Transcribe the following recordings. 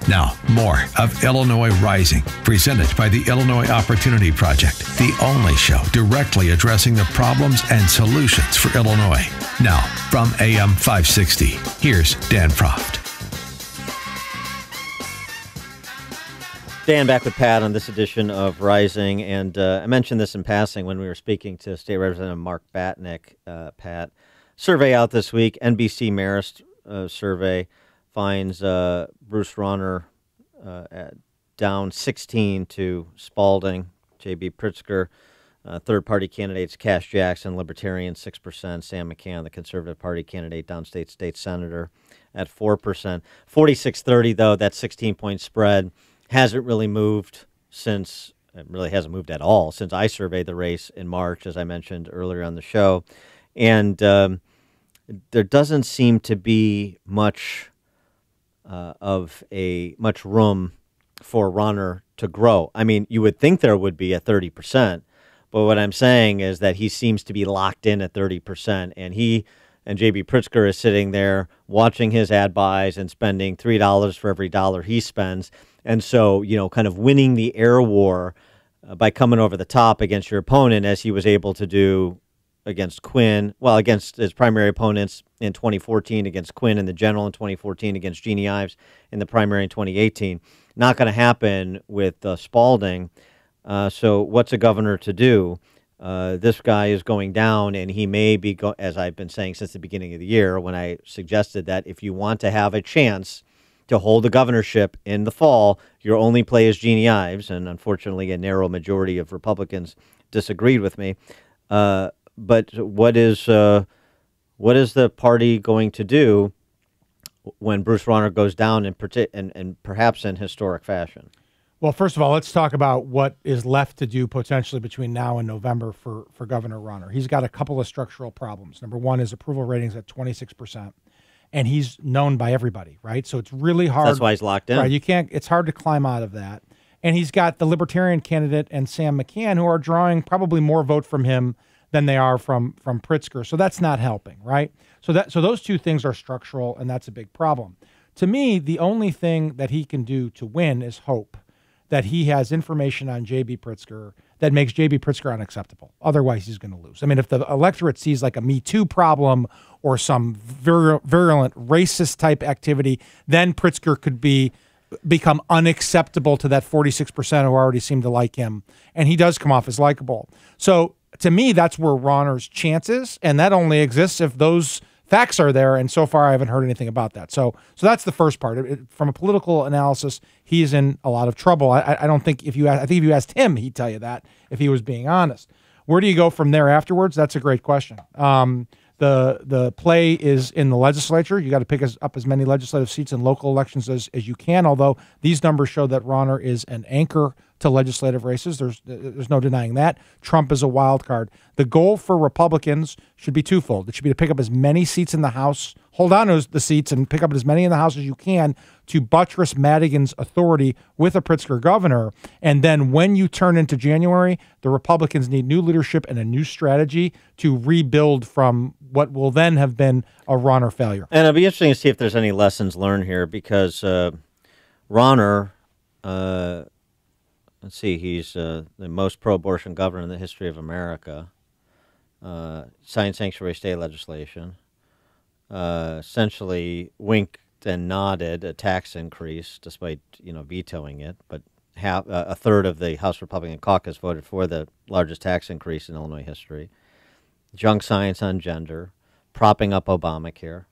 Now, more of Illinois Rising, presented by the Illinois Opportunity Project, the only show directly addressing the problems and solutions for Illinois. Now, from AM 560, here's Dan Proft. Dan back with Pat on this edition of Rising, and I mentioned this in passing when we were speaking to State Representative Mark Batnick. Pat, survey out this week, NBC Marist survey finds Bruce Rauner down 16 to Spalding, J.B. Pritzker, third-party candidates Cash Jackson, Libertarian 6%, Sam McCann, the Conservative Party candidate, downstate state senator, at 4%. 46-30, though, that 16-point spread hasn't really moved since, it really hasn't moved at all since I surveyed the race in March, as I mentioned earlier on the show. And there doesn't seem to be much much room for Rauner to grow. I mean, you would think there would be at 30%, but what I'm saying is that he seems to be locked in at 30%, and he and J.B. Pritzker is sitting there watching his ad buys and spending $3 for every dollar he spends. And so, kind of winning the air war by coming over the top against your opponent, as he was able to do against Quinn, against his primary opponents in 2014, against Quinn in the general in 2014, against Jeannie Ives in the primary in 2018. Not going to happen with Spalding. So what's a governor to do? This guy is going down, and he may be, as I've been saying since the beginning of the year, when I suggested that if you want to have a chance to hold the governorship in the fall, your only play is Jeannie Ives, and unfortunately a narrow majority of Republicans disagreed with me. But what is the party going to do when Bruce Rauner goes down and perhaps in historic fashion? Well, first of all, let's talk about what is left to do potentially between now and November for Governor Rauner. He's got a couple of structural problems. Number one, his approval rating's at 26%, and he's known by everybody, right? So it's really hard. That's why he's locked in. Right, it's hard to climb out of that. And he's got the Libertarian candidate and Sam McCann, who are drawing probably more vote from him than they are from Pritzker. So that's not helping, right? So those two things are structural, and that's a big problem. To me, the only thing that he can do to win is hope that he has information on J.B. Pritzker that makes J.B. Pritzker unacceptable. Otherwise, he's going to lose. I mean, if the electorate sees like a Me Too problem or some virulent racist type activity, then Pritzker could become unacceptable to that 46% who already seem to like him, and he does come off as likable. So to me, that's where Rauner's chance is, and that only exists if those facts are there, and so far I haven't heard anything about that. So that's the first part. From a political analysis, he's in a lot of trouble. I don't think if you asked him, he'd tell you that if he was being honest. Where do you go from there afterwards? That's a great question. The play is in the legislature. You got to pick up as many legislative seats in local elections as you can, although these numbers show that Rauner is an anchor to legislative races. There's no denying that. Trump is a wild card. The goal for Republicans should be twofold. It should be to pick up as many seats in the House, hold on to the seats and pick up as many in the House as you can to buttress Madigan's authority with a Pritzker governor. And then when you turn into January, the Republicans need new leadership and a new strategy to rebuild from what will then have been a Rauner failure. And it'll be interesting to see if there's any lessons learned here, because Rauner, let's see, he's the most pro-abortion governor in the history of America, signed sanctuary state legislation, essentially winked and nodded a tax increase despite vetoing it, but a third of the House Republican caucus voted for the largest tax increase in Illinois history. Junk science on gender, propping up Obamacare.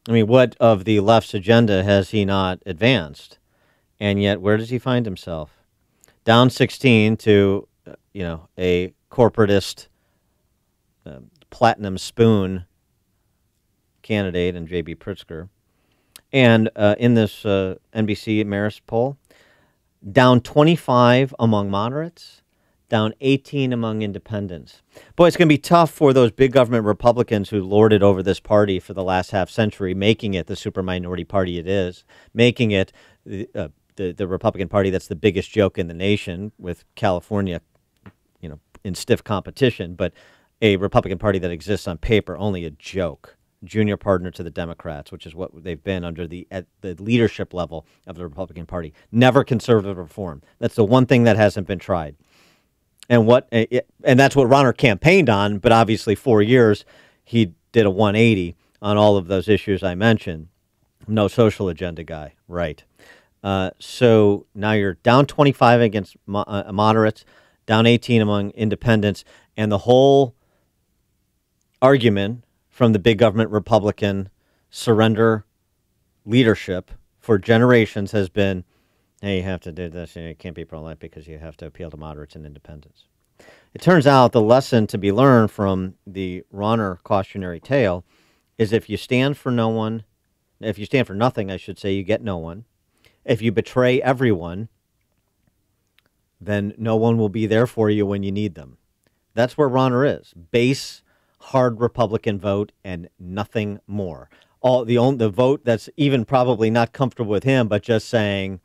I mean, what of the left's agenda has he not advanced? And yet, where does he find himself? Down 16 to, a corporatist platinum spoon candidate in J.B. Pritzker. And in this NBC Marist poll, down 25 among moderates, down 18 among independents. Boy, it's going to be tough for those big government Republicans who lorded over this party for the last half century, making it the super minority party it is, making it the Republican Party that's the biggest joke in the nation, with California, in stiff competition, but a Republican Party that exists on paper, only a joke. junior partner to the Democrats, which is what they've been under at the leadership level of the Republican Party. Never conservative reform. That's the one thing that hasn't been tried. And that's what Rauner campaigned on, but obviously 4 years he did a 180 on all of those issues I mentioned. No social agenda guy, right? So now you're down 25 against moderates, down 18 among independents, and the whole argument from the big government Republican surrender leadership for generations has been, hey, you have to do this, and you can't be pro-life because you have to appeal to moderates and independents. It turns out the lesson to be learned from the Rauner cautionary tale is if you stand for nothing, I should say, you get no one. If you betray everyone, then no one will be there for you when you need them. That's where Rauner is. Base, hard Republican vote and nothing more. The vote that's even probably not comfortable with him, but just saying,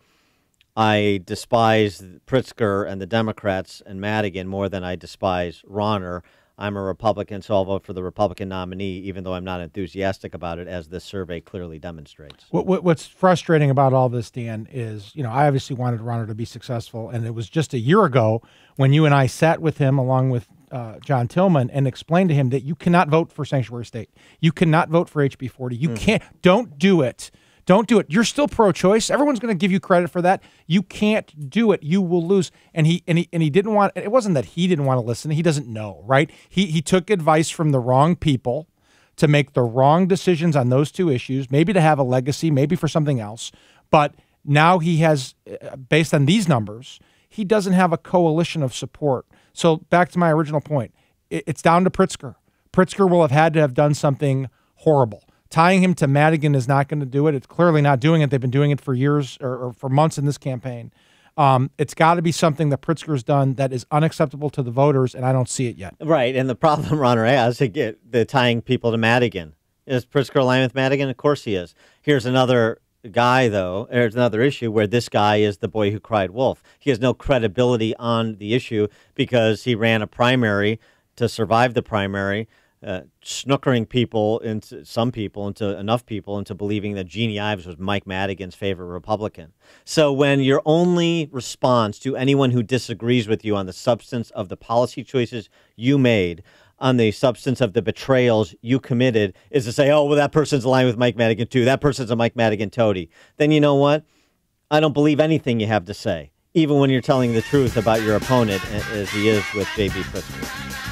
I despise Pritzker and the Democrats and Madigan more than I despise Rauner. I'm a Republican, so I'll vote for the Republican nominee, even though I'm not enthusiastic about it, as this survey clearly demonstrates. What's frustrating about all this, Dan, is, I obviously wanted Rauner to be successful, and it was just a year ago when you and I sat with him along with John Tillman and explained to him that you cannot vote for sanctuary state. You cannot vote for HB 40. You can't. Don't do it. Don't do it. You're still pro-choice. Everyone's going to give you credit for that. You can't do it. You will lose. And he didn't want. It wasn't that he didn't want to listen. He doesn't know, right? He took advice from the wrong people to make the wrong decisions on those two issues. Maybe to have a legacy, maybe for something else. But now he has, based on these numbers, he doesn't have a coalition of support. So back to my original point, it's down to Pritzker. Pritzker will have had to have done something horrible. Tying him to Madigan is not going to do it. It's clearly not doing it. They've been doing it for years or for months in this campaign. It's got to be something that Pritzker's done that is unacceptable to the voters, and I don't see it yet. Right, and the problem Rauner has to get the tying people to Madigan. Is Pritzker aligned with Madigan? Of course he is. Here's another guy, though. There's another issue where this guy is the boy who cried wolf. He has no credibility on the issue because he ran a primary to survive the primary, snookering enough people into believing that Jeannie Ives was Mike Madigan's favorite Republican. So when your only response to anyone who disagrees with you on the substance of the policy choices you made, on the substance of the betrayals you committed, is to say, oh, well, that person's aligned with Mike Madigan too. That person's a Mike Madigan toady. Then you know what? I don't believe anything you have to say, even when you're telling the truth about your opponent, as he is with J.B. Pritzker.